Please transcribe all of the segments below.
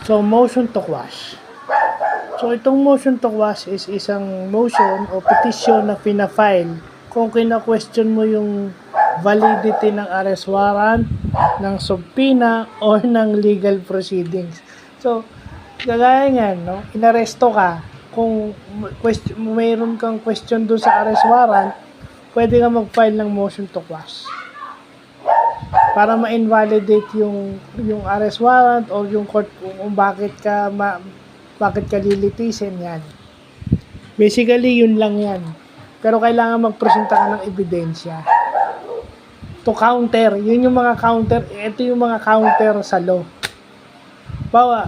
So, motion to quash. So, itong motion to quash is isang motion o petition na pina-file kung kina-question mo yung validity ng arrest warrant, ng subpoena, or ng legal proceedings. So, kagaya nga, no? Inaresto ka, kung mayroon kang question dun sa arrest warrant, pwede ka mag-file ng motion to quash para ma-invalidate yung arrest warrant o yung court kung bakit ka lilitisin yan. Basically, yun lang yan. Pero kailangan magpresenta ka ng ebidensya to counter. Yun yung mga counter. Ito yung mga counter sa law. Bawa,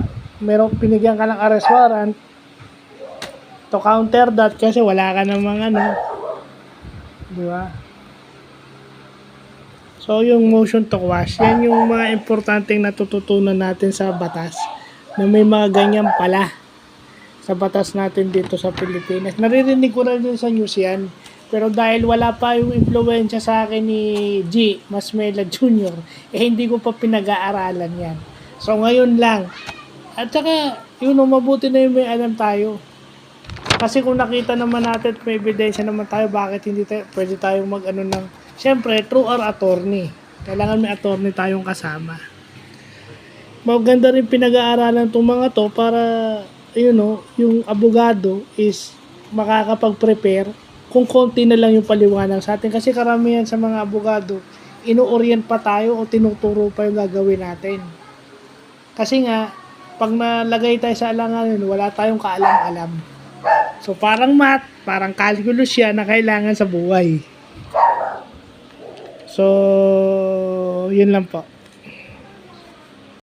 pinigyan ka ng arrest warrant, to counter that kasi wala ka namang di ba? So, yung motion to quash, yan yung mga importanteng natututunan natin sa batas na may mga ganyan pala sa batas natin dito sa Pilipinas. Naririnig ko na din sa news yan, pero dahil wala pa yung impluwensya sa akin ni G. Masmela Jr., hindi ko pa pinag-aaralan yan. So, ngayon lang. At saka, mabuti na yung may alam tayo. Kasi kung nakita naman natin, may ebidensya naman tayo, bakit hindi pwede tayong siyempre, through our attorney. Kailangan may attorney tayong kasama. Maganda rin pinag-aaralan itong mga to para, yung abogado is makakapag-prepare kung konti na lang yung paliwanag sa atin. Kasi karamihan sa mga abogado, ino-orient pa tayo o tinuturo pa yung gagawin natin. Kasi nga, pag nalagay tayo sa alanganin, wala tayong kaalam-alam. So, parang math, parang calculus yan na kailangan sa buhay. So, yun lang po.